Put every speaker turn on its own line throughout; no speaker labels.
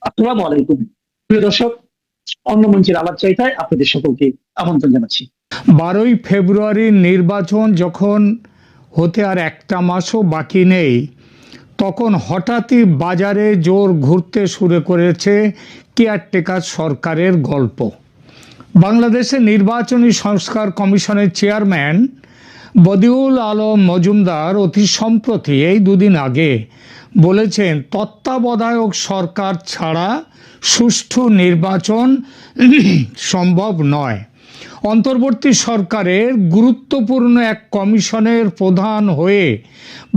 আসসালামু আলাইকুম প্রিয় দর্শক, অন্য মঞ্চের আলাপ চাইতায় আপনাদের সকলকে আমন্ত্রণ জানাচ্ছি।
12ই ফেব্রুয়ারির নির্বাচন যখন হতে আর একটা মাসও বাকি নেই, তখন হঠাৎই বাজারে জোর ঘুরতে শুরু করেছে কেয়ারটেকার সরকারের গল্প। বাংলাদেশের নির্বাচনী সংস্কার কমিশনের চেয়ারম্যান বদিউল আলম মজুমদার অতি সম্প্রতি এই দুদিন আগে বলেছেন, তত্ত্বাবধায়ক সরকার ছাড়া সুষ্ঠু নির্বাচন সম্ভব নয়। অন্তর্বর্তী সরকারের গুরুত্বপূর্ণ এক কমিশনের প্রধান হয়ে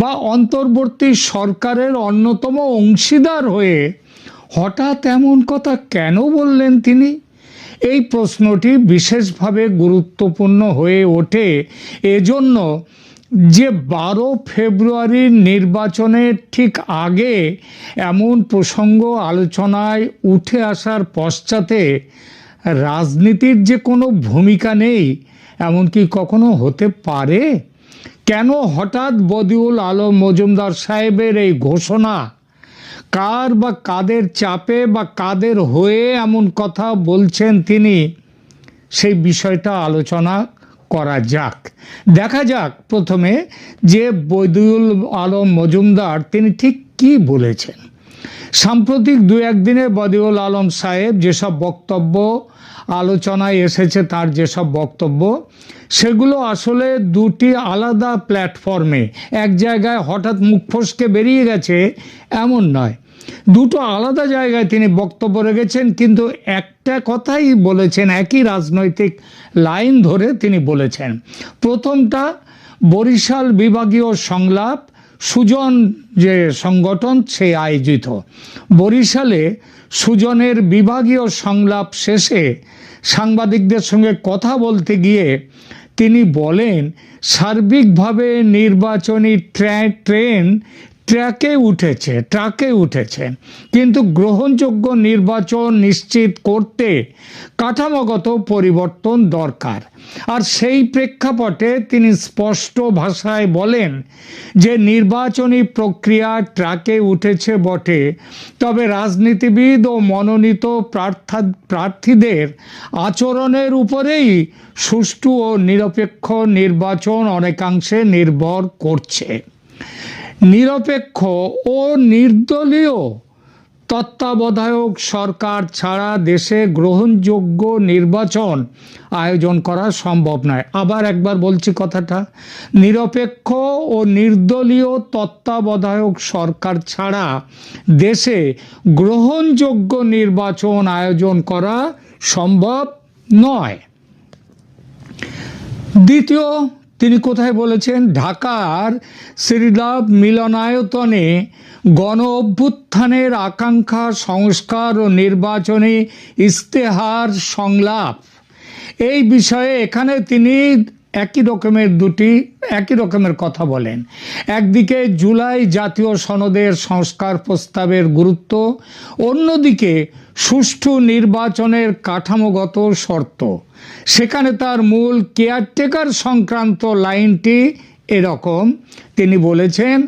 বা অন্তর্বর্তী সরকারের অন্যতম অংশীদার হয়ে হঠাৎ এমন কথা কেন বললেন তিনি? এই প্রশ্নটি বিশেষভাবে গুরুত্বপূর্ণ হয়ে ওঠে এজন্য যে 12 ফেব্রুয়ারির নির্বাচনের ঠিক আগে এমন প্রসঙ্গ আলোচনায় উঠে আসার পশ্চাতে রাজনীতির যে কোনো ভূমিকা নেই এমন কি কখনো হতে পারে? কেন হঠাৎ বদিউল আলম মজুমদার সাহেবের এই ঘোষণা? কার বা কাদের চাপে বা কাদের হয়ে এমন কথা বলছেন তিনি? সেই বিষয়টা আলোচনা করা যাক। দেখা যাক প্রথমে যে বদিউল আলম মজুমদার তিনি ঠিক কি বলেছেন। সাম্প্রতিক দু একদিনে বদিউল আলম সাহেব যেসব বক্তব্য আলোচনায় এসেছে, তার যেসব বক্তব্য, সেগুলো আসলে দুটি আলাদা প্ল্যাটফর্মে, এক জায়গায় হঠাৎ মুখ ফসকে বেরিয়ে গেছে এমন নয়। দুটো আলাদা জায়গায় তিনি বক্তব্য রেখেছেন, কিন্তু একটা কথাই বলেছেন, একই রাজনৈতিক লাইন ধরে তিনি বলেছেন। প্রথমটা বরিশাল বিভাগীয় সংলাপ, সুজন যে সংগঠন সে আয়োজিত বরিশালে সুজনের বিভাগীয় সংলাপ শেষে সাংবাদিকদের সঙ্গে কথা বলতে গিয়ে তিনি বলেন, সার্বিকভাবে নির্বাচনী ট্রেন ট্রাকে উঠেছে, কিন্তু গ্রহণযোগ্য নির্বাচন নিশ্চিত করতে কাঠামোগত পরিবর্তন দরকার। আর সেই প্রেক্ষাপটে তিনি স্পষ্ট ভাষায় বলেন যে নির্বাচনী প্রক্রিয়া ট্রাকে উঠেছে বটে, তবে রাজনীতিবিদ ও মনোনীত প্রার্থীদের আচরণের উপরেই সুষ্ঠু ও নিরপেক্ষ নির্বাচন অনেকাংশে নির্ভর করছে। নিরপেক্ষ ও নির্দলীয় তত্ত্বাবধায়ক সরকার ছাড়া দেশে গ্রহণযোগ্য নির্বাচন আয়োজন করা সম্ভব নয়। আবার একবার বলছি কথাটা, নিরপেক্ষ ও নির্দলীয় তত্ত্বাবধায়ক সরকার ছাড়া দেশে গ্রহণযোগ্য নির্বাচন আয়োজন করা সম্ভব নয়। দ্বিতীয়, তিনি কোথায় বলেছেন? ঢাকার শ্রীলাভ মিলনায়তনে গণ অভ্যুত্থানের আকাঙ্ক্ষা সংস্কার ও নির্বাচনী ইশতেহার সংলাপ। এই বিষয়ে এখানে তিনি একই রকমের কথা বলেন। একদিকে জুলাই জাতীয় সনদের সংস্কার প্রস্তাবের গুরুত্ব, অন্যদিকে সুষ্ঠু নির্বাচনের কাঠামোগত শর্ত। সেখানে তার মূল কেয়ারটেকার সংক্রান্ত লাইনটি এরকম, তিনি বলেছেন,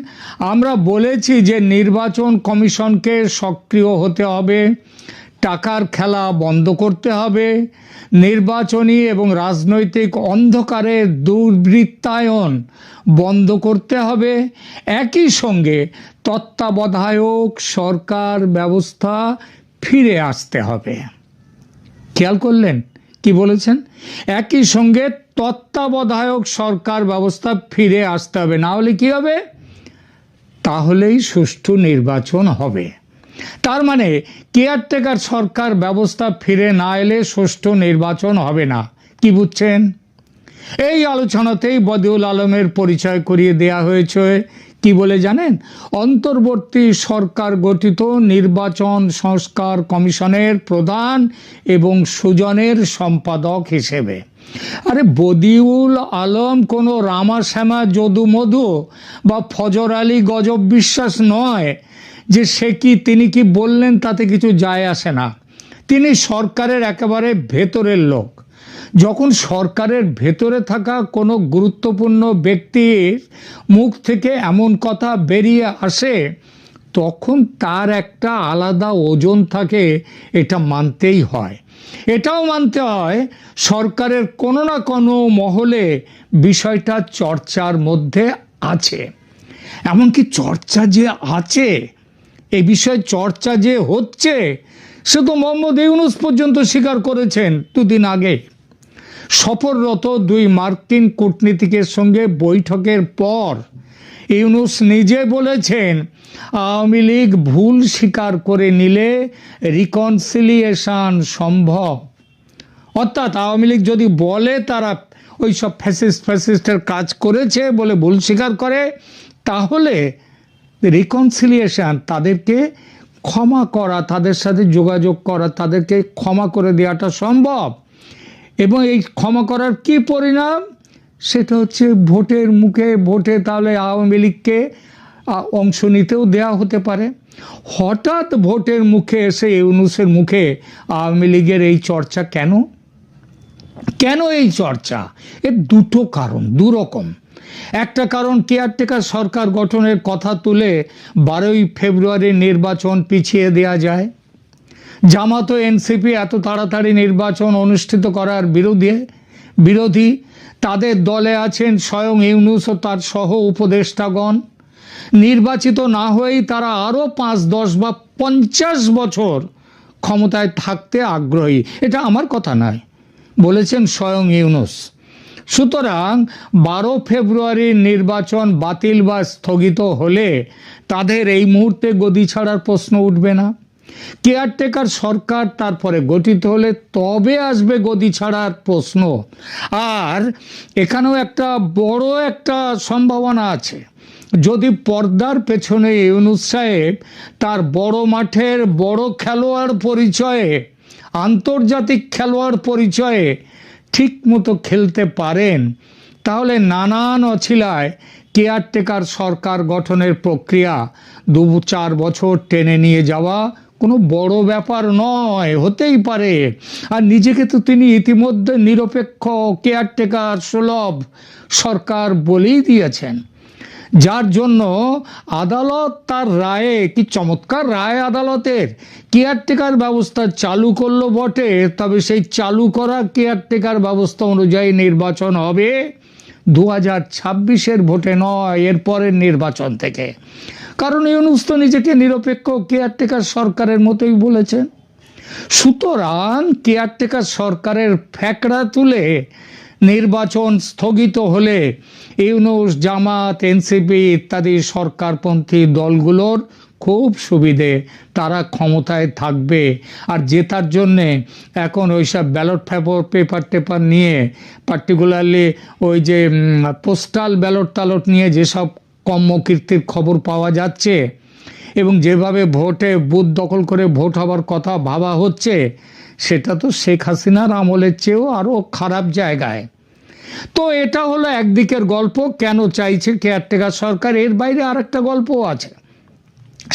আমরা বলেছি যে নির্বাচন কমিশনকে সক্রিয় হতে হবে, টাকার খেলা বন্ধ করতে হবে, নির্বাচনী এবং রাজনৈতিক অন্ধকারে দুর্বৃত্তায়ন বন্ধ করতে হবে, একই সঙ্গে তত্ত্বাবধায়ক সরকার ব্যবস্থা ফিরে আসতে হবে। খেয়াল করলেন কি বলেছেন? একই সঙ্গে তত্ত্বাবধায়ক সরকার ব্যবস্থা ফিরে আসতে হবে, না হলে কি হবে? তাহলেই সুষ্ঠু নির্বাচন হবে। তার মানে কেয়ারটেকার সরকার ব্যবস্থা ফিরে না এলে সুষ্ঠু নির্বাচন হবে না। কি বুঝছেন? এই আলোচনাতেই বদিউল আলমের পরিচয় করিয়ে দেয়া হয়েছে কি বলে জানেন? অন্তর্বর্তী সরকার গঠিত নির্বাচন সংস্কার কমিশনের প্রধান এবং সুজনের সম্পাদক হিসেবে। আরে বদিউল আলম কোনো রামাশ্যামা যদু মধু বা ফজর আলী গজব বিশ্বাস নয় যে তিনি কি বললেন তাতে কিছু যায় আসে না। তিনি সরকারের একেবারে ভেতরের লোক। যখন সরকারের ভেতরে থাকা কোনো গুরুত্বপূর্ণ ব্যক্তির মুখ থেকে এমন কথা বেরিয়ে আসে, তখন তার একটা আলাদা ওজন থাকে, এটা মানতেই হয়। এটাও মানতে হয় সরকারের কোনো না কোনো মহলে বিষয়টা চর্চার মধ্যে আছে। এমনকি চর্চা যে আছে, এই বিষয়ে চর্চা যে হচ্ছে, সে তো মোহাম্মদ ইউনূস পর্যন্ত স্বীকার করেছেন দুদিন আগে। সফররত দুই মার্কিন কূটনীতিকের সঙ্গে বৈঠকের পর ইউনূস নিজে বলেছেন, আওয়ামী লীগ ভুল স্বীকার করে নিলে রিকনসিলিয়েশন সম্ভব। অর্থাৎ আওয়ামী লীগ যদি বলে তারা ওই সব ফ্যাসিস্টের কাজ করেছে বলে ভুল স্বীকার করে, তাহলে রিকনসিলিয়েশন, তাদেরকে ক্ষমা করা, তাদের সাথে যোগাযোগ করা, তাদেরকে ক্ষমা করে দেওয়াটা সম্ভব। এবং এই ক্ষমা করার কি পরিণাম, সেটা হচ্ছে ভোটের মুখে, ভোটে তাহলে আওয়ামী লীগকে অংশ নিতেও দেওয়া হতে পারে। হঠাৎ ভোটের মুখে এসে ইউনূসের মুখে আওয়ামী লীগের এই চর্চা কেন? কেন এই চর্চা? এর দুটো কারণ, দুরকম। একটা কারণ, কেয়ারটেকার সরকার গঠনের কথা তুলে 12ই ফেব্রুয়ারির নির্বাচন পিছিয়ে দেয়া যায়। জামাত ও এনসিপি এত তাড়াতাড়ি নির্বাচন অনুষ্ঠিত করার বিরোধী। তাদের দলে আছেন স্বয়ং ইউনূস ও তার সহ উপদেষ্টাগণ। নির্বাচিত না হয়েই তারা আরও 5, 10 বা 50 বছর ক্ষমতায় থাকতে আগ্রহী। এটা আমার কথা নয়, বলেছেন স্বয়ং ইউনূস। সুতরাং 12 ফেব্রুয়ারির নির্বাচন বাতিল বা স্থগিত হলে তাদের এই মুহূর্তে গদি ছাড়ার প্রশ্ন উঠবে না। কেয়ারটেকার সরকার তারপরে গঠিত হলে তবে আসবে গদি ছাড়ার প্রশ্ন। আর এখানেও একটা বড় একটা সম্ভাবনা আছে, যদি পর্দার পেছনে ইউনূস সাহেব তার বড় মাঠের বড় খেলোয়াড় পরিচয়ে, আন্তর্জাতিক খেলোয়াড় পরিচয়ে ঠিক মতো খেলতে পারেন, তাহলে নানান অছিলায় কেয়ারটেকার সরকার গঠনের প্রক্রিয়া 2-4 বছর টেনে নিয়ে যাওয়া কোনো বড় ব্যাপার নয়, হতেই পারে। আর নিজেকে তো তিনি ইতিমধ্যে নিরপেক্ষ, কেয়ারটেকার সুলভ সরকার বলেই দিয়েছেন, যার জন্য আদালত তার রায়ে, কি চমৎকার রায় আদালতের, কেয়ারটেকার ব্যবস্থা চালু করলো বটে, তবে সেই চালু করা কেয়ারটেকার ব্যবস্থা অনুযায়ী নির্বাচন হবে 2026-এর ভোটে নয়, এরপরের নির্বাচন থেকে। কারণ ইউনূস তো নিজেকে নিরপেক্ষ কেয়ারটেকার সরকারের মতোই বলেছেন। সুতরাং কেয়ারটেকার সরকারের ফ্যাকড়া তুলে নির্বাচন স্থগিত হলে ইউনূস, জামাত, এনসিপি ইত্যাদি সরকারপন্থী দলগুলোর খুব সুবিধে, তারা ক্ষমতায় থাকবে। আর জেতার জন্যে এখন ওইসব ব্যালট পেপার নিয়ে, পার্টিকুলারলি ওই যে পোস্টাল ব্যালট নিয়ে যেসব কর্মকীর্তির খবর পাওয়া যাচ্ছে, এবং যেভাবে ভোটে বুথ দখল করে ভোট হবার কথা ভাবা হচ্ছে, সেটা তো শেখ হাসিনার আমলের চেয়েও আরও খারাপ জায়গায়। তো এটা হলো একদিকের গল্প, কেন চাইছে কেয়ারটেকার সরকার। এর বাইরে আরেকটা গল্পও আছে,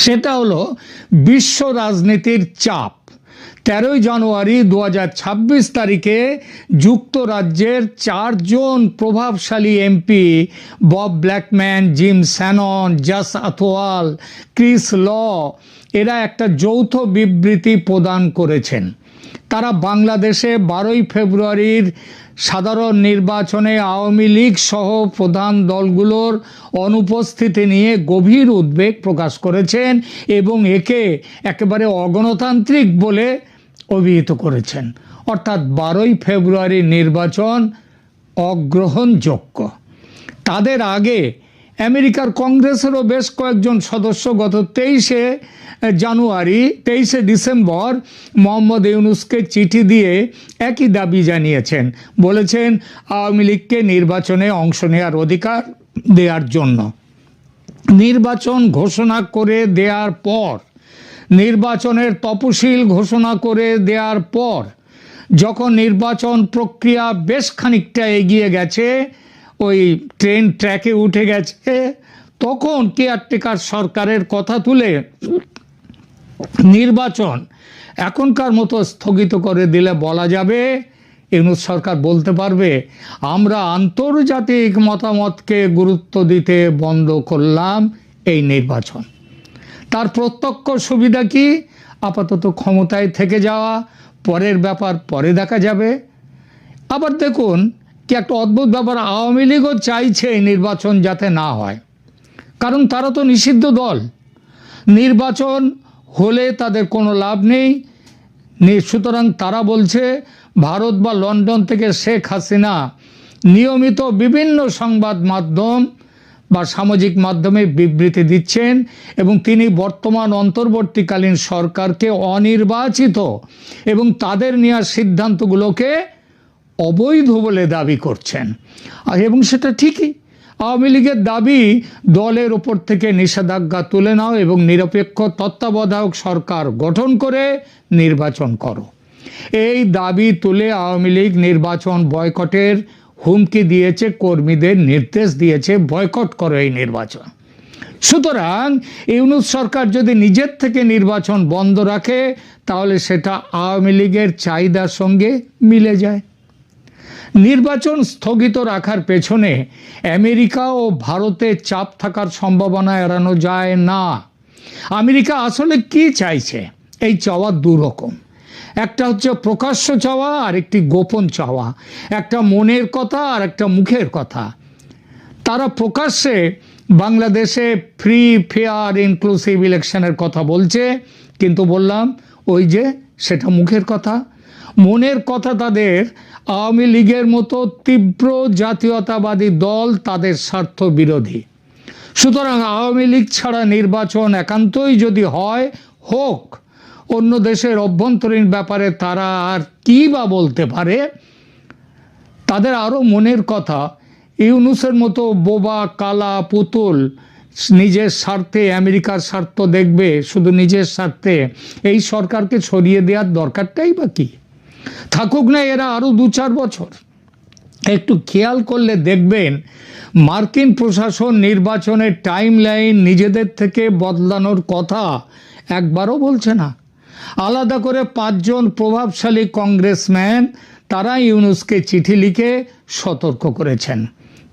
সেটা হলো বিশ্ব রাজনীতির চাপ। 13ই জানুয়ারি 2026 তারিখে যুক্তরাজ্যের 4 জন প্রভাবশালী MP, Bob Blackman, Jim Shannon, Jas Athwal, Chris Law, এরা একটা যৌথ বিবৃতি প্রদান করেছেন। তারা বাংলাদেশে 12ই ফেব্রুয়ারির সাধারণ নির্বাচনে আওয়ামী লীগ সহ প্রধান দলগুলোর অনুপস্থিতি নিয়ে গভীর উদ্বেগ প্রকাশ করেছেন এবং একে একেবারে অগণতান্ত্রিক বলে অভিহিত করেছেন। অর্থাৎ 12ই ফেব্রুয়ারির নির্বাচন অগ্রহণযোগ্য। তাদের আগে আমেরিকার কংগ্রেসেরও বেশ কয়েকজন সদস্য গত 23শে ডিসেম্বর মোহাম্মদ ইউনূসকে চিঠি দিয়ে একই দাবি জানিয়েছেন। বলেছেন আওয়ামী লীগকে নির্বাচনে অংশ নেওয়ার অধিকার দেওয়ার জন্য। নির্বাচন ঘোষণা করে দেওয়ার পর, নির্বাচনের তফসিল ঘোষণা করে দেওয়ার পর, যখন নির্বাচন প্রক্রিয়া বেশ খানিকটা এগিয়ে গেছে, ওই ট্রেন ট্র্যাকে উঠে গেছে, তখন কেয়ারটেকার সরকারের কথা তুলে নির্বাচন এখনকার মতো স্থগিত করে দিলে বলা যাবে, ইউনূস সরকার বলতে পারবে, আমরা আন্তর্জাতিক মতামতকে গুরুত্ব দিতে বন্ধ করলাম এই নির্বাচন। তার প্রত্যক্ষ সুবিধা কি? আপাতত ক্ষমতায় থেকে যাওয়া, পরের ব্যাপার পরে দেখা যাবে। আবার দেখুন কি একটা অদ্ভুত ব্যাপার, আওয়ামী লীগও চাইছে এই নির্বাচন যাতে না হয়, কারণ তারা তো নিষিদ্ধ দল। নির্বাচন হলে তাদের কোনো লাভ নেই। সুতরাং তারা বলছে ভারত বা লন্ডন থেকে শেখ হাসিনা নিয়মিত বিভিন্ন সংবাদ মাধ্যম বা সামাজিক মাধ্যমে বিবৃতি দিচ্ছেন এবং তিনি বর্তমান অন্তর্বর্তীকালীন সরকারকে অনির্বাচিত এবং তাদের নেওয়া সিদ্ধান্তগুলোকে অবৈধ বলে দাবি করছেন। এবং সেটা ঠিকই। আওয়ামী লীগের দাবি দলের ওপর থেকে নিষেধাজ্ঞা তুলে নাও এবং নিরপেক্ষ তত্ত্বাবধায়ক সরকার গঠন করে নির্বাচন করো। এই দাবি তুলে আওয়ামী লীগ নির্বাচন বয়কটের হুমকি দিয়েছে, কর্মীদের নির্দেশ দিয়েছে বয়কট করো এই নির্বাচন। সুতরাং ইউনূস সরকার যদি নিজের থেকে নির্বাচন বন্ধ রাখে তাহলে সেটা আওয়ামী লীগের চাহিদার সঙ্গে মিলে যায়। নির্বাচন স্থগিত রাখার পেছনে আমেরিকা ও ভারতের চাপ থাকার সম্ভাবনা এড়ানো যায় না। আমেরিকা আসলে কি চাইছে? এই চাওয়া দুরকম। একটা হচ্ছে প্রকাশ্য চাওয়া আর একটি গোপন চাওয়া, একটা মনের কথা আর একটা মুখের কথা। তারা প্রকাশ্যে বাংলাদেশে ফ্রি ফেয়ার ইনক্লুসিভ ইলেকশনের কথা বলছে, কিন্তু বললাম ওই যে সেটা মুখের কথা। মনের কথা তাদের আওয়ামী লীগের মতো তীব্র জাতীয়তাবাদী দল তাদের স্বার্থ বিরোধী। সুতরাং আওয়ামী লীগ ছাড়া নির্বাচন একান্তই যদি হয় হোক, অন্য দেশের অভ্যন্তরীণ ব্যাপারে তারা আর কী বা বলতে পারে। তাদের আরও মনের কথা। ইউনূসের মতো বোবা কালা পুতুল নিজের স্বার্থে আমেরিকার স্বার্থ দেখবে, শুধু নিজের স্বার্থে এই সরকারকে সরিয়ে দেওয়ার দরকারটাই বা কী? থাকুক না এরা আরও 2-4 বছর। একটু খেয়াল করলে দেখবেন মার্কিন প্রশাসন নির্বাচনের টাইম লাইন নিজেদের থেকে বদলানোর কথা একবারও বলছে না। আলাদা করে 5 জন প্রভাবশালী কংগ্রেসম্যান তারা ইউনূসকে চিঠি লিখে সতর্ক করেছেন।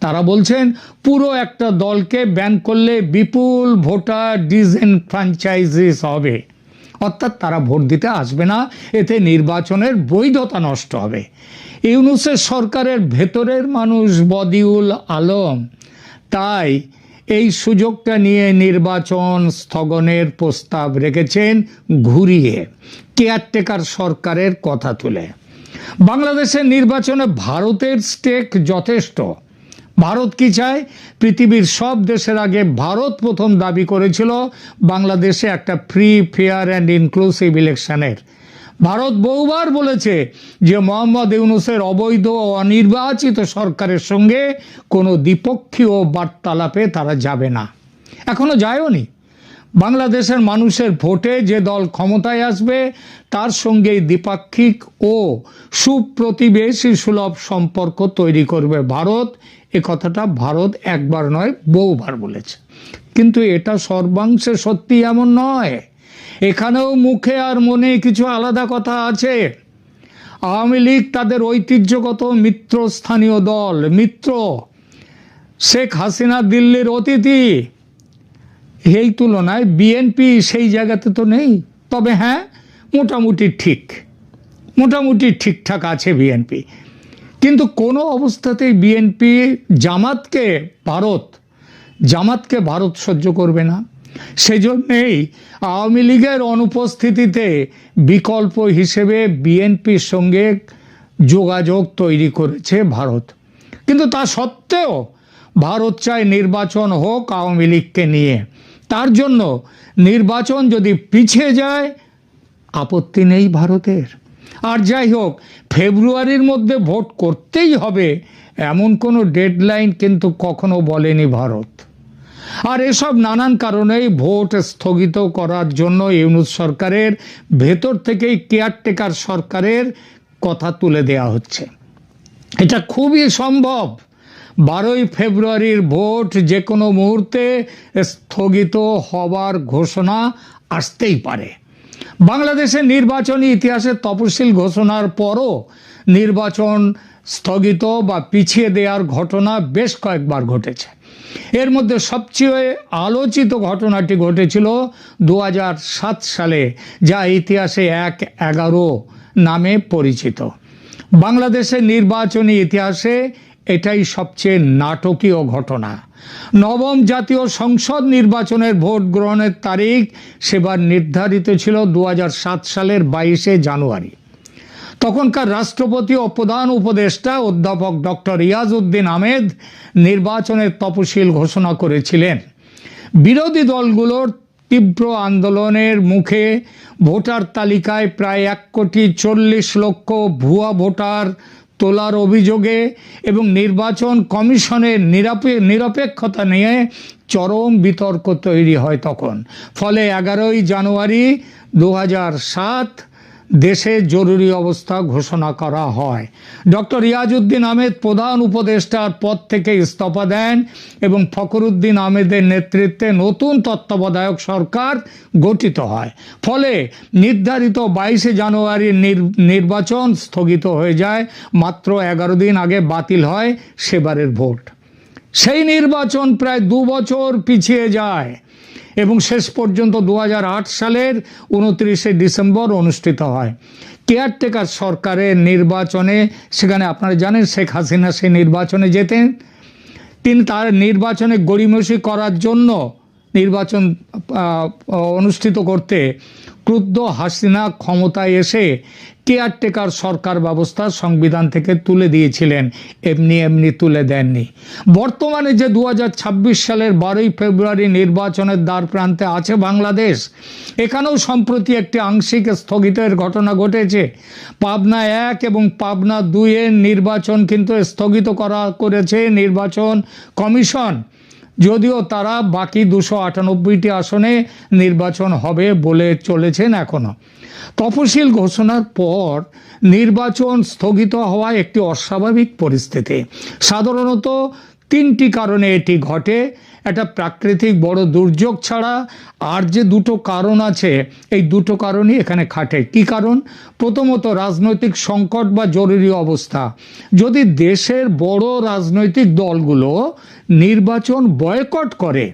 তারা বলছেন পুরো একটা দলকে ব্যান করলে বিপুল ভোটার ডিসএনফ্র্যাঞ্চাইজিস হবে, অর্থাৎ তারা ভোট দিতে আসবে না, এতে নির্বাচনের বৈধতা নষ্ট হবে। ইউনূসের সরকারের ভেতরের মানুষ বদিউল আলম তাই এই সুযোগটা নিয়ে নির্বাচন স্থগনের প্রস্তাব রেখেছেন ঘুরিয়ে, কেয়ারটেকার সরকারের কথা তুলে। বাংলাদেশের নির্বাচনে ভারতের স্টেক যথেষ্ট। ভারত কি চায়? পৃথিবীর সব দেশের আগে ভারত প্রথম দাবি করেছিল বাংলাদেশে একটা ফ্রি ফেয়ার অ্যান্ড ইনক্লুসিভ ইলেকশনের। ভারত বহুবার বলেছে যে মোহাম্মদ ইউনূসের অবৈধ ও অনির্বাচিত সরকারের সঙ্গে কোনো দ্বিপক্ষীয় বার্তালাপে তারা যাবে না, এখনো যায়ওনি। বাংলাদেশের মানুষের ভোটে যে দল ক্ষমতায় আসবে তার সঙ্গে দ্বিপাক্ষিক ও সুপ্রতিবেশী সুলভ সম্পর্ক তৈরি করবে ভারত। এ কথাটা ভারত একবার নয় বহুবার বলেছে, কিন্তু এটা সর্বাংশে সত্যি এমন নয়। এখানেও মুখে আর মনে কিছু আলাদা কথা আছে। আওয়ামী লীগ তাদের ঐতিহ্যগত মিত্রস্থানীয় দল, মিত্র। শেখ হাসিনা দিল্লির অতিথি, এই তুলনায় বিএনপি সেই জায়গাতে তো নেই। তবে হ্যাঁ, মোটামুটি ঠিকঠাক আছে বিএনপি, কিন্তু কোনো অবস্থাতেই বিএনপি জামাতকে ভারত সহ্য করবে না। সেজন্যেই আওয়ামী লীগের অনুপস্থিতিতে বিকল্প হিসেবে বিএনপির সঙ্গে যোগাযোগ তৈরি করেছে ভারত। কিন্তু তা সত্ত্বেও ভারত চায় নির্বাচন হোক আওয়ামী লীগকে নিয়ে। তার জন্য নির্বাচন যদি পিছিয়ে যায় আপত্তি নেই ভারতের। আর যাই হোক, ফেব্রুয়ারির মধ্যে ভোট করতেই হবে এমন কোনো ডেডলাইন কিন্তু কখনো বলেনি ভারত। আর এসব নানান কারণেই ভোট স্থগিত করার জন্য ইউনূস সরকারের ভেতর থেকেই কেয়ারটেকার সরকারের কথা তুলে দেওয়া হচ্ছে। এটা খুবই সম্ভব 12ই ফেব্রুয়ারির ভোট যে কোনো মুহূর্তে স্থগিত হওয়ার ঘোষণা আসতেই পারে। বাংলাদেশের নির্বাচনী ইতিহাসের তফসিল ঘোষণার পরও নির্বাচন স্থগিত বা পিছিয়ে দেওয়ার ঘটনা বেশ কয়েকবার ঘটেছে। এর মধ্যে সবচেয়ে আলোচিত ঘটনাটি ঘটেছিল 2007 সালে, যা ইতিহাসে 1/11 নামে পরিচিত। বাংলাদেশের নির্বাচনী ইতিহাসে এটাই সবচেয়ে নাটকীয় ঘটনা। নবম জাতীয় সংসদ নির্বাচনের ভোট গ্রহণের তারিখ সেবার নির্ধারিত ছিল 2007 সালের 22শে জানুয়ারি। তখনকার রাষ্ট্রপতি ও প্রধান উপদেষ্টা অধ্যাপক ডক্টর ইয়াজউদ্দিন আহমেদ নির্বাচনের তফসিল ঘোষণা করেছিলেন। বিরোধী দলগুলোর তীব্র আন্দোলনের মুখে ভোটার তালিকায় প্রায় 1,40,00,000 ভুয়া ভোটার তোলার অভিযোগে এবং নির্বাচন কমিশনের নিরপেক্ষতা নিয়ে চরম বিতর্ক তৈরি হয় তখন। ফলে 11ই জানুয়ারি 2007 দেশে জরুরি অবস্থা ঘোষণা করা হয়। ডক্টর ইয়াজউদ্দিন আহমেদ প্রধান উপদেষ্টার পদ থেকে ইস্তফা দেন এবং ফখরুদ্দিন আহমেদের নেতৃত্বে নতুন তত্ত্বাবধায়ক সরকার গঠিত হয়। ফলে নির্ধারিত 22শে জানুয়ারির নির্বাচন স্থগিত হয়ে যায়। মাত্র 11 দিন আগে বাতিল হয় সেবারের ভোট। সেই নির্বাচন প্রায় 2 বছর পিছিয়ে যায় এবং শেষ পর্যন্ত 2008 সালের 29শে ডিসেম্বর অনুষ্ঠিত হয়। কেয়ারটেকার সরকারের নির্বাচনে, সেখানে আপনারা জানেন শেখ হাসিনা সেই নির্বাচনে যেতেন। তিনি তার নির্বাচনে গড়িমসি করার জন্য নির্বাচন অনুষ্ঠিত করতে ক্রুদ্ধ হাসিনা ক্ষমতায় এসে কেয়ারটেকার সরকার ব্যবস্থা সংবিধান থেকে তুলে দিয়েছিলেন, এমনি তুলে দেননি। বর্তমানে যে 2026 সালের 12ই ফেব্রুয়ারি নির্বাচনের দ্বার প্রান্তে আছে বাংলাদেশ, এখানেও সম্প্রতি একটি আংশিক স্থগিতের ঘটনা ঘটেছে। পাবনা 1 এবং পাবনা 2 এর নির্বাচন কিন্তু স্থগিত করেছে নির্বাচন কমিশন, যদিও তারা বাকি 298টি আসনে নির্বাচন হবে বলে চলেছেন এখনো। তফসিল ঘোষণার পর নির্বাচন স্থগিত হওয়া একটি অস্বাভাবিক পরিস্থিতি। সাধারণত 3টি কারণে এটি ঘটে। একটা প্রাকৃতিক বড় দুর্যোগ ছাড়া আর যে 2টো কারণ আছে, এই 2টো কারণই এখানে খাটে। কি কারণ? প্রথমত রাজনৈতিক সংকট বা জরুরি অবস্থা। যদি দেশের বড় রাজনৈতিক দলগুলো নির্বাচন বয়কট করে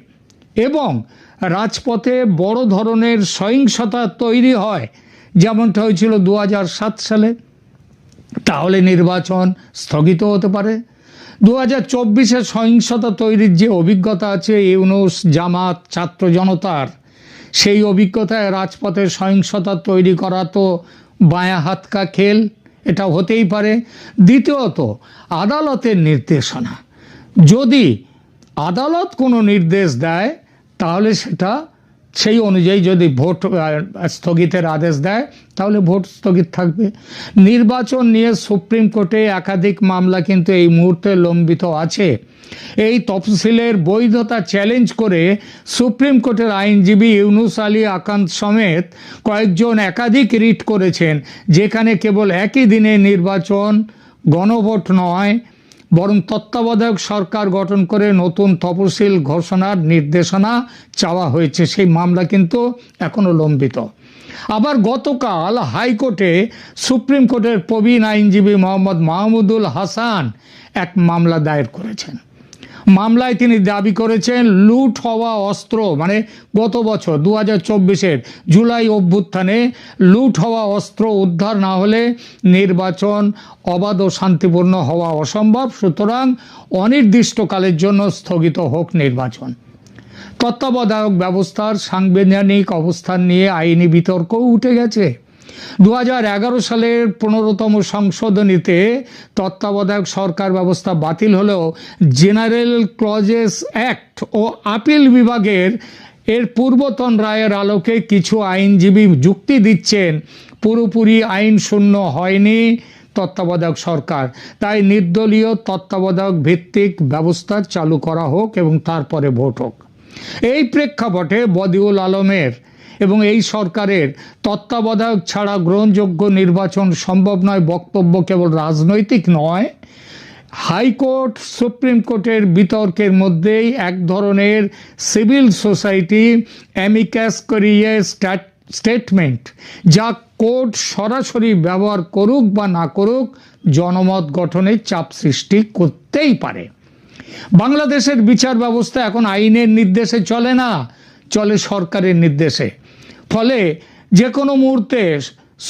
এবং রাজপথে বড় ধরনের সহিংসতা তৈরি হয়, যেমনটা হয়েছিল 2007 সালে, তাহলে নির্বাচন স্থগিত হতে পারে। 2024-এ সহিংসতা তৈরির যে অভিজ্ঞতা আছে ইউনূস, জামাত, ছাত্র জনতার, সেই অভিজ্ঞতায় রাজপথে সহিংসতা তৈরি করা তো বাঁয়া হাত কা খেল, এটা হতেই পারে। দ্বিতীয়ত আদালতের নির্দেশনা। যদি আদালত কোনো নির্দেশ দেয় তাহলে সেটা সেই অনুযায়ী যদি ভোট স্থগিতের আদেশ দেয় তাহলে ভোট স্থগিত থাকবে। নির্বাচন নিয়ে সুপ্রিম কোর্টে একাধিক মামলা কিন্তু এই মুহূর্তে লম্বিত আছে। এই তফসিলের বৈধতা চ্যালেঞ্জ করে সুপ্রিম কোর্টের আইনজীবী ইউনুস আলী আকান্ত সমেত কয়েকজন একাধিক রিট করেছেন, যেখানে কেবল একই দিনে নির্বাচন, গণভোট নয় বরং তত্ত্বাবধায়ক সরকার গঠন করে নতুন তফসিল ঘোষণার নির্দেশনা চাওয়া হয়েছে। সেই মামলা কিন্তু এখনো লম্বিত। আবার গতকাল হাইকোর্টে সুপ্রিম কোর্টের প্রবীণ আইনজীবী মোহাম্মদ মাহমুদুল হাসান এক মামলা দায়ের করেছেন। মামলায় তিনি দাবি করেছেন লুট হওয়া অস্ত্র, মানে গত বছর 2024-এর জুলাই অভ্যুত্থানে লুট হওয়া অস্ত্র উদ্ধার না হলে নির্বাচন অবাধ ও শান্তিপূর্ণ হওয়া অসম্ভব। সুতরাং অনির্দিষ্টকালের জন্য স্থগিত হোক নির্বাচন। তত্ত্বাবধায়ক ব্যবস্থার সাংবিধানিক অবস্থান নিয়ে আইনি বিতর্কও উঠে গেছে। 2011 সালের 15তম সংশোধনীতে তত্ত্বাবধায়ক সরকার ব্যবস্থা বাতিল হলেও জেনারেল ক্লজেস অ্যাক্ট ও আপিল বিভাগের এর পূর্বতন রায়ের আলোকে কিছু আইনজীবী যুক্তি দিচ্ছেন পুরোপুরি আইন শূন্য হয়নি তত্ত্বাবধায়ক সরকার, তাই নির্দলীয় তত্ত্বাবধায়ক ভিত্তিক ব্যবস্থা চালু করা হোক এবং তারপরে ভোট হোক। এই প্রেক্ষাপটে বদিউল আলমের এবং এই সরকারের তত্ত্বাবধায়ক ছাড়া গ্রহণযোগ্য নির্বাচন সম্ভব নয় বক্তব্য কেবল রাজনৈতিক নয়, হাইকোর্ট সুপ্রিম কোর্টের বিতর্কের মধ্যেই এক ধরনের সিভিল সোসাইটি অ্যামিকাস কুরিয়ে স্টেটমেন্ট, যা কোর্ট সরাসরি ব্যবহার করুক বা না করুক জনমত গঠনে চাপ সৃষ্টি করতেই পারে। বাংলাদেশের বিচার ব্যবস্থা এখন আইনের নির্দেশে চলে না, চলে সরকারের নির্দেশে। ফলে যে কোনো মুহূর্তে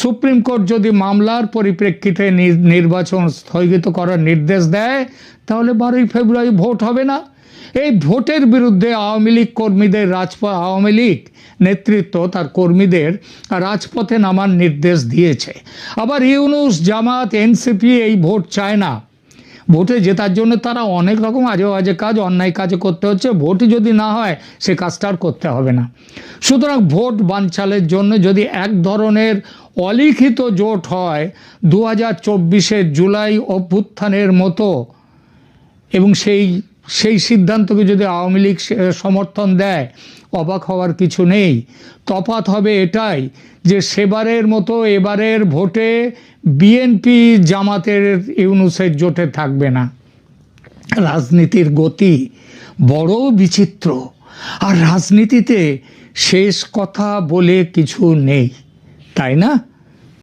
সুপ্রিম কোর্ট যদি মামলার পরিপ্রেক্ষিতে নির্বাচন স্থগিত করার নির্দেশ দেয়, তাহলে 12ই ফেব্রুয়ারি ভোট হবে না। এই ভোটের বিরুদ্ধে আওয়ামী লীগ কর্মীদের আওয়ামী লীগ নেতৃত্ব তার কর্মীদের রাজপথে নামার নির্দেশ দিয়েছে। আবার ইউনূস, জামাত, এনসিপি এই ভোট চায় না। ভোটে জেতার জন্য তারা অনেক রকম আজে বাজে কাজ, অন্যায় কাজ করতে হচ্ছে। ভোটই যদি না হয় সে কাজটা আর করতে হবে না। সুতরাং ভোট বানচালের জন্য যদি এক ধরনের অলিখিত জোট হয় 2024-এর জুলাই অভ্যুত্থানের মতো, এবং সেই সিদ্ধান্তকে যদি আওয়ামী লীগ সমর্থন দেয়, অবাক হওয়ার কিছু নেই। তফাৎ হবে এটাই যে সেবারের মতো এবারের ভোটে বিএনপি জামাতের ইউনূসের জোটে থাকবে না। রাজনীতির গতি বড় বিচিত্র, আর রাজনীতিতে শেষ কথা বলে কিছু নেই, তাই না?